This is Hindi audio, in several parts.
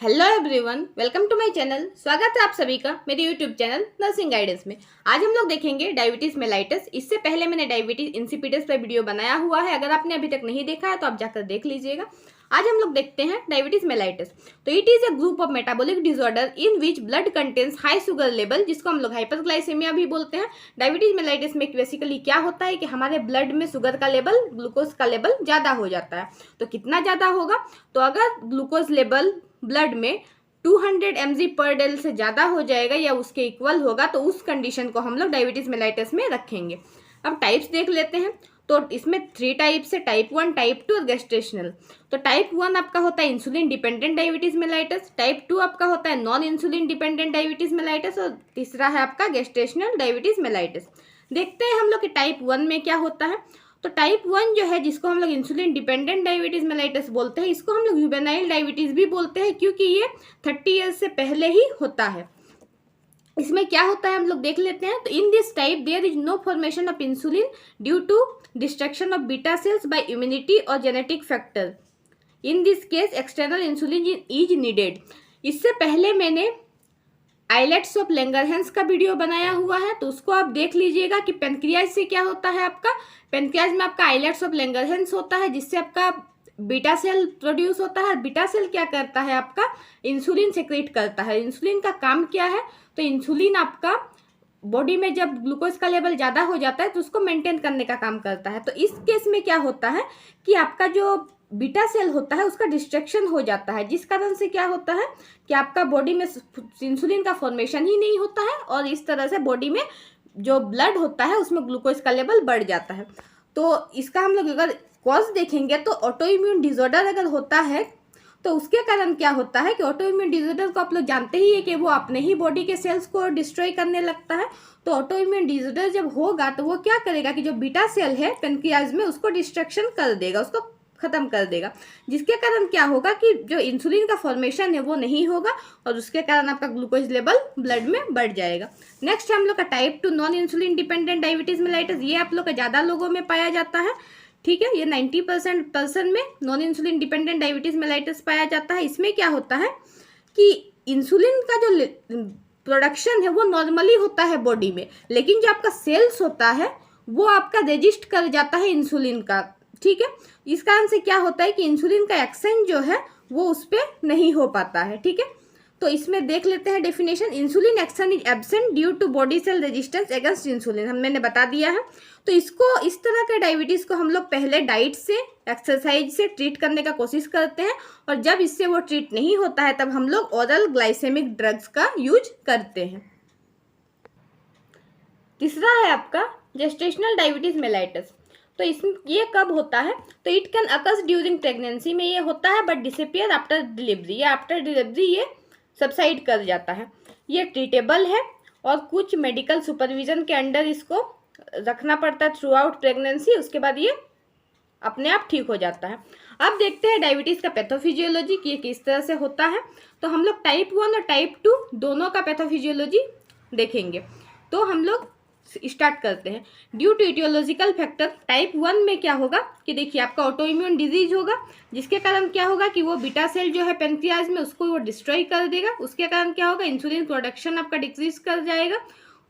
Hello everyone, welcome to my channel. स्वागत है आप सभी का मेरे यूट्यूब चैनल नर्सिंग गाइडेंस में। आज हम लोग देखेंगे डायबिटीज मेलाइटस। इससे पहले मैंने डायबिटीज इंसिपिडस पर वीडियो बनाया हुआ है, अगर आपने अभी तक नहीं देखा है तो आप जाकर देख लीजिएगा। आज हम लोग देखते हैं डायबिटीज मेलाइटस। तो it is a group of metabolic disorder in which blood contains high sugar level, जिसको हम लोग हाइपरग्लाइसेमिया भी बोलते हैं। डायबिटीज मेलाइटस में बेसिकली क्या होता है कि हमारे ब्लड में शुगर का लेवल, ग्लूकोज का लेवल ज़्यादा हो जाता है। तो कितना ज़्यादा होगा? तो अगर ग्लूकोज लेवल ब्लड में 200 mg पर डेल से ज़्यादा हो जाएगा या उसके इक्वल होगा, तो उस कंडीशन को हम लोग डायबिटीज मेलाइटस में रखेंगे। अब टाइप्स देख लेते हैं। तो इसमें 3 टाइप्स है, टाइप 1, टाइप 2 और गेस्टेशनल। तो टाइप 1 आपका होता है insulin dependent diabetes mellitus, type 2 आपका होता है non insulin dependent diabetes mellitus और तीसरा है आपका गेस्टेशनल डायबिटीज मेलाइटस। देखते हैं हम लोग कि टाइप 1 में क्या होता है। तो टाइप 1 जो है, जिसको हम लोग इंसुलिन डिपेंडेंट डायबिटीज मेलाइटस बोलते हैं, इसको हम लोग जुवेनाइल डायबिटीज भी बोलते हैं, क्योंकि ये 30 ईयर्स से पहले ही होता है। इसमें क्या होता है हम लोग देख लेते हैं। तो in this type there is no formation of insulin due to destruction of beta cells by immunity और genetic factor. In this case external insulin is needed. इससे पहले मैंने आइलेट्स ऑफ लैंगरहैंस का वीडियो बनाया हुआ है, तो उसको आप देख लीजिएगा कि पेनक्रियाज से क्या होता है। आपका पेनक्रियाज में आपका आइलेट्स ऑफ लैंगरहैंस होता है, जिससे आपका बीटा सेल प्रोड्यूस होता है। बीटा सेल क्या करता है? आपका इंसुलिन सेक्रेट करता है। इंसुलिन का काम क्या है? तो इंसुलिन आपका बॉडी में जब ग्लूकोज का लेवल ज़्यादा हो जाता है तो उसको मेंटेन करने का काम करता है। तो इस केस में क्या होता है कि आपका जो बीटा सेल होता है उसका डिस्ट्रक्शन हो जाता है, जिस कारण से क्या होता है कि आपका बॉडी में इंसुलिन का फॉर्मेशन ही नहीं होता है और इस तरह से बॉडी में जो ब्लड होता है उसमें ग्लूकोज का लेवल बढ़ जाता है। तो इसका हम लोग अगर कॉज देखेंगे तो ऑटो इम्यून डिसऑर्डर अगर होता है तो उसके कारण क्या होता है कि ऑटो इम्यून डिसऑर्डर को आप लोग जानते ही है कि वो अपने ही बॉडी के सेल्स को डिस्ट्रॉय करने लगता है। तो ऑटो इम्यून डिसऑर्डर जब होगा तो वो क्या करेगा कि जो बीटा सेल है पेनक्रियाज में उसको डिस्ट्रक्शन कर देगा, उसको खत्म कर देगा, जिसके कारण क्या होगा कि जो इंसुलिन का फॉर्मेशन है वो नहीं होगा और उसके कारण आपका ग्लूकोज लेवल ब्लड में बढ़ जाएगा। नेक्स्ट हम लोग का type 2 non insulin dependent diabetes mellitus. ये आप लोग का ज़्यादा लोगों में पाया जाता है, ठीक है। ये 90% पर्सन में non insulin dependent diabetes mellitus पाया जाता है। इसमें क्या होता है कि इंसुलिन का जो प्रोडक्शन है वो नॉर्मली होता है बॉडी में, लेकिन जो आपका सेल्स होता है वो आपका रेजिस्ट कर जाता है इंसुलिन का, ठीक है। इस कारण से क्या होता है कि इंसुलिन का एक्शन जो है वो उस पर नहीं हो पाता है, ठीक है। तो इसमें देख लेते हैं definition. Insulin action is absent due to body cell resistance against insulin, मैंने बता दिया है। तो इसको, इस तरह के डायबिटीज़ को हम लोग पहले डाइट से, एक्सरसाइज से ट्रीट करने का कोशिश करते हैं और जब इससे वो ट्रीट नहीं होता है तब हम लोग ओरल ग्लाइसेमिक ड्रग्स का यूज करते हैं। तीसरा है आपका जेस्टेशनल डायबिटीज मेलाइटस। तो ये कब होता है? तो it can occurs during pregnancy में ये होता है, बट डिसअपियर आफ्टर डिलीवरी, या आफ्टर डिलीवरी ये सबसाइड कर जाता है। ये ट्रीटेबल है और कुछ मेडिकल सुपरविजन के अंडर इसको रखना पड़ता है थ्रू आउट प्रेगनेंसी, उसके बाद ये अपने आप ठीक हो जाता है। अब देखते हैं डायबिटीज़ का पैथोफिजियोलॉजी कि ये किस तरह से होता है। तो हम लोग टाइप 1 और टाइप 2 दोनों का पैथोफिजियोलॉजी देखेंगे। तो हम लोग स्टार्ट करते हैं। Due to etiological factor, type 1 में क्या होगा कि देखिए आपका ऑटो इम्यून डिजीज होगा, जिसके कारण क्या होगा कि वो बीटा सेल जो है पेनक्रियाज में उसको वो डिस्ट्रॉय कर देगा। उसके कारण क्या होगा, इंसुलिन प्रोडक्शन आपका डिक्रीज कर जाएगा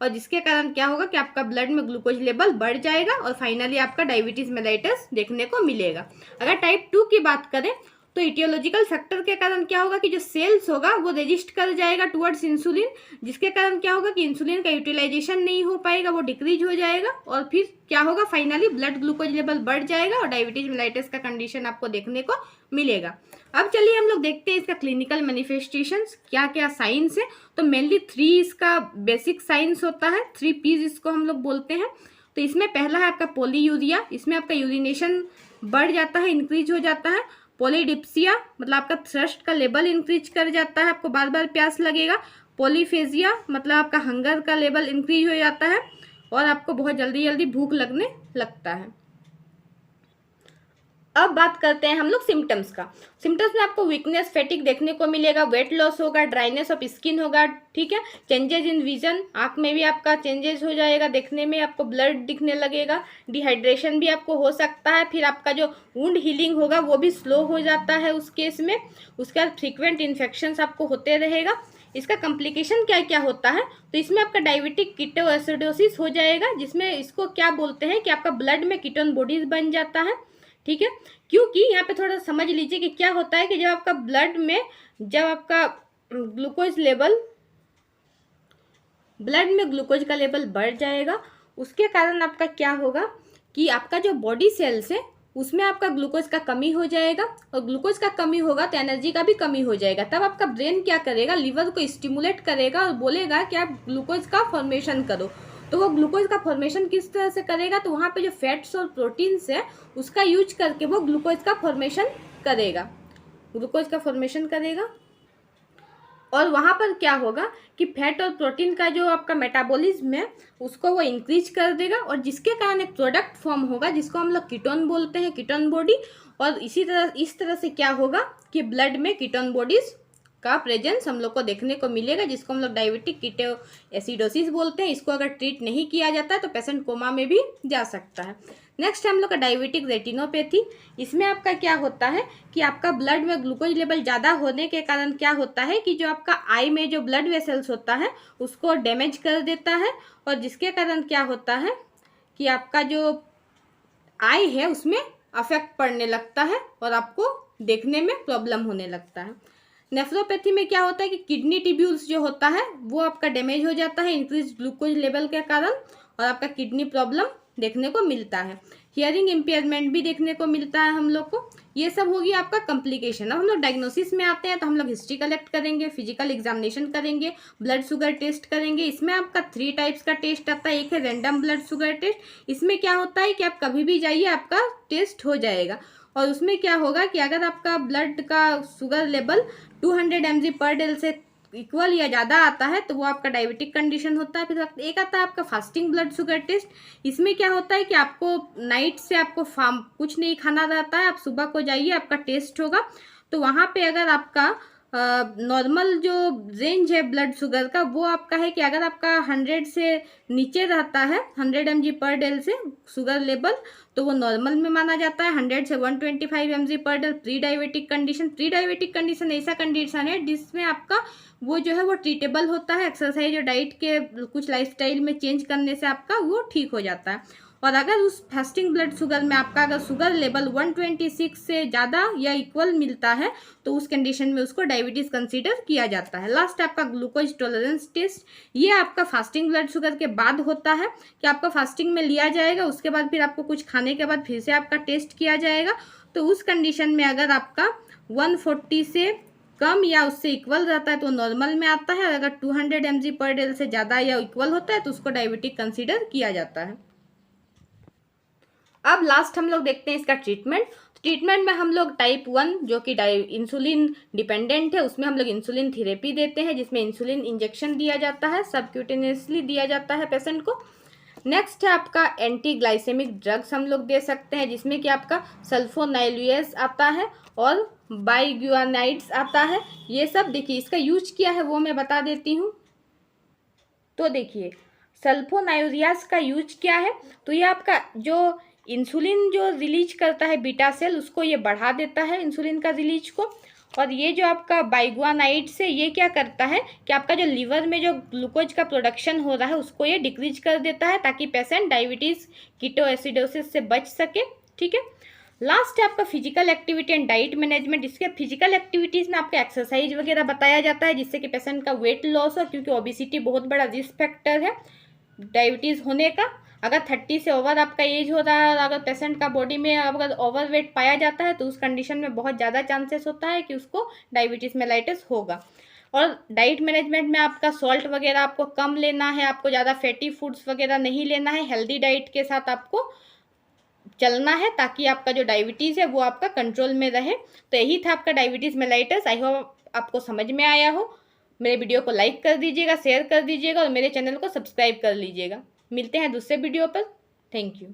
और जिसके कारण क्या होगा कि आपका ब्लड में ग्लूकोज लेवल बढ़ जाएगा और फाइनली आपका डायबिटीज मेलाइटस देखने को मिलेगा। अगर टाइप 2 की बात करें तो इटियोलॉजिकल फैक्टर के कारण क्या होगा कि जो सेल्स होगा वो रेजिस्ट कर जाएगा टुवर्ड्स इंसुलिन, जिसके कारण क्या होगा कि इंसुलिन का यूटिलाइजेशन नहीं हो पाएगा, वो डिक्रीज हो जाएगा और फिर क्या होगा, फाइनली ब्लड ग्लूकोज लेवल बढ़ जाएगा और डायबिटीज मेलाइटस का कंडीशन आपको देखने को मिलेगा। अब चलिए हम लोग देखते हैं इसका क्लिनिकल मैनिफेस्टेशंस क्या क्या साइंस है। तो मेनली 3 इसका बेसिक साइंस होता है, 3 P's इसको हम लोग बोलते हैं। तो इसमें पहला है आपका पॉलीयूरिया, इसमें आपका यूरिनेशन बढ़ जाता है, इंक्रीज हो जाता है। पॉलीडिप्सिया मतलब आपका थ्रस्ट का लेवल इंक्रीज कर जाता है, आपको बार बार प्यास लगेगा। पॉलीफेजिया मतलब आपका हंगर का लेवल इंक्रीज हो जाता है और आपको बहुत जल्दी जल्दी भूख लगने लगता है। अब बात करते हैं हम लोग सिम्टम्स का। सिम्टम्स में आपको वीकनेस, फैटिक देखने को मिलेगा, वेट लॉस होगा, ड्राइनेस ऑफ स्किन होगा, ठीक है, चेंजेस इन विजन, आँख में भी आपका चेंजेस हो जाएगा, देखने में आपको ब्लड दिखने लगेगा, डिहाइड्रेशन भी आपको हो सकता है, फिर आपका जो वुंड हीलिंग होगा वो भी स्लो हो जाता है उस केस में। उसके बाद फ्रीक्वेंट इन्फेक्शंस आपको होते रहेगा। इसका कॉम्प्लिकेशन क्या क्या होता है, तो इसमें आपका डायबिटिक कीटोएसिडोसिस हो जाएगा, जिसमें इसको क्या बोलते हैं कि आपका ब्लड में कीटोन बॉडीज बन जाता है, ठीक है। क्योंकि यहाँ पे थोड़ा समझ लीजिए कि क्या होता है कि जब आपका ब्लड में जब आपका ग्लूकोज लेवल ब्लड में ग्लूकोज का लेवल बढ़ जाएगा, उसके कारण आपका क्या होगा कि आपका जो बॉडी सेल्स है उसमें आपका ग्लूकोज का कमी हो जाएगा, और ग्लूकोज का कमी होगा तो एनर्जी का भी कमी हो जाएगा। तब आपका ब्रेन क्या करेगा, लिवर को स्टिमुलेट करेगा और बोलेगा कि आप ग्लूकोज का फॉर्मेशन करो। तो वो ग्लूकोज का फॉर्मेशन किस तरह से करेगा, तो वहाँ पे जो फैट्स और प्रोटीन्स है उसका यूज करके वो ग्लूकोज का फॉर्मेशन करेगा, ग्लूकोज का फॉर्मेशन करेगा। और वहाँ पर क्या होगा कि फैट और प्रोटीन का जो आपका मेटाबॉलिज्म है उसको वो इंक्रीज कर देगा, और जिसके कारण एक प्रोडक्ट फॉर्म होगा जिसको हम लोग कीटोन बोलते हैं, कीटोन बॉडी। और इस तरह से क्या होगा कि ब्लड में कीटोन बॉडीज का प्रेजेंस हम लोग को देखने को मिलेगा, जिसको हम लोग डायबिटिक कीटोएसिडोसिस बोलते हैं। इसको अगर ट्रीट नहीं किया जाता है तो पेशेंट कोमा में भी जा सकता है। नेक्स्ट है हम लोग का डायबिटिक रेटिनोपैथी। इसमें आपका क्या होता है कि आपका ब्लड में ग्लूकोज लेवल ज़्यादा होने के कारण क्या होता है कि जो आपका आई में जो ब्लड वेसल्स होता है उसको डैमेज कर देता है, और जिसके कारण क्या होता है कि आपका जो आई है उसमें अफेक्ट पड़ने लगता है और आपको देखने में प्रॉब्लम होने लगता है। नेफ्रोपैथी में क्या होता है कि किडनी ट्यूब्यूल्स जो होता है वो आपका डैमेज हो जाता है इंक्रीज ग्लूकोज लेवल के कारण, और आपका किडनी प्रॉब्लम देखने को मिलता है। हियरिंग इम्पेयरमेंट भी देखने को मिलता है हम लोग को। ये सब होगी आपका कॉम्प्लिकेशन। अब हम लोग डायग्नोसिस में आते हैं तो हम लोग हिस्ट्री कलेक्ट करेंगे, फिजिकल एग्जामिनेशन करेंगे, ब्लड शुगर टेस्ट करेंगे। इसमें आपका 3 टाइप्स का टेस्ट आता है। एक है रैंडम ब्लड शुगर टेस्ट। इसमें क्या होता है कि आप कभी भी जाइए आपका टेस्ट हो जाएगा, और उसमें क्या होगा कि अगर आपका ब्लड का शुगर लेवल 200 mg/dL से इक्वल या ज़्यादा आता है तो वो आपका डायबिटिक कंडीशन होता है। फिर एक आता है आपका फास्टिंग ब्लड शुगर टेस्ट। इसमें क्या होता है कि आपको नाइट से आपको कुछ नहीं खाना रहता है, आप सुबह को जाइए, आपका टेस्ट होगा। तो वहाँ पे अगर आपका नॉर्मल जो रेंज है ब्लड शुगर का वो आपका है कि अगर आपका 100 से नीचे रहता है 100 mg/dL से शुगर लेवल तो वो नॉर्मल में माना जाता है। 100 से 125 mg/dL pre diabetic condition. Pre diabetic condition ऐसा कंडीशन है जिसमें आपका वो जो है वो ट्रीटेबल होता है, एक्सरसाइज और डाइट के कुछ लाइफस्टाइल में चेंज करने से आपका वो ठीक हो जाता है। और अगर उस फास्टिंग ब्लड शुगर में आपका अगर शुगर लेवल 126 से ज़्यादा या इक्वल मिलता है तो उस कंडीशन में उसको डायबिटीज़ कंसीडर किया जाता है। लास्ट आपका ग्लूकोज टॉलरेंस टेस्ट। ये आपका फास्टिंग ब्लड शुगर के बाद होता है कि आपका फास्टिंग में लिया जाएगा, उसके बाद फिर आपको कुछ खाने के बाद फिर से आपका टेस्ट किया जाएगा। तो उस कंडीशन में अगर आपका 140 से कम या उससे इक्वल रहता है तो नॉर्मल में आता है, और अगर 200 mg/dL से ज़्यादा या इक्वल होता है तो उसको डायबिटिक कंसीडर किया जाता है। अब लास्ट हम लोग देखते हैं इसका ट्रीटमेंट। ट्रीटमेंट में हम लोग टाइप 1 जो कि इंसुलिन डिपेंडेंट है उसमें हम लोग इंसुलिन थेरेपी देते हैं, जिसमें इंसुलिन इंजेक्शन दिया जाता है, सबक्यूटेनियसली दिया जाता है पेशेंट को। नेक्स्ट है आपका एंटी ग्लाइसेमिक ड्रग्स हम लोग दे सकते हैं, जिसमें कि आपका सल्फोनाइलुएस आता है और बाइग्यूआनाइड्स आता है। ये सब देखिए इसका यूज किया है वो मैं बता देती हूँ। तो देखिए सल्फोनाइलुएस का यूज क्या है, तो ये आपका जो इंसुलिन जो रिलीज करता है बीटा सेल उसको ये बढ़ा देता है इंसुलिन का रिलीज को। और ये जो आपका बाइग्यूआनाइड से ये क्या करता है कि आपका जो लीवर में जो ग्लूकोज का प्रोडक्शन हो रहा है उसको ये डिक्रीज कर देता है, ताकि पेशेंट डायबिटीज़ कीटोएसिडोसिस से बच सके, ठीक है। लास्ट है आपका physical activity and diet management. इसके फिजिकल एक्टिविटीज़ में आपको एक्सरसाइज वगैरह बताया जाता है जिससे कि पेशेंट का वेट लॉस हो, क्योंकि ओबिसिटी बहुत बड़ा रिस्क फैक्टर है डायबिटीज़ होने का। अगर 30 से ओवर आपका एज हो रहा है और अगर पेशेंट का बॉडी में अगर ओवरवेट पाया जाता है तो उस कंडीशन में बहुत ज़्यादा चांसेस होता है कि उसको डायबिटीज़ मेलाइटिस होगा। और डाइट मैनेजमेंट में आपका सॉल्ट वगैरह आपको कम लेना है, आपको ज़्यादा फैटी फूड्स वगैरह नहीं लेना है, हेल्दी डाइट के साथ आपको चलना है ताकि आपका जो डायबिटीज़ है वो आपका कंट्रोल में रहे। तो यही था आपका डायबिटीज़ मेलाइटिस। आई होप आपको समझ में आया हो। मेरे वीडियो को लाइक कर दीजिएगा, शेयर कर दीजिएगा और मेरे चैनल को सब्सक्राइब कर लीजिएगा। मिलते हैं दूसरे वीडियो पर। Thank you.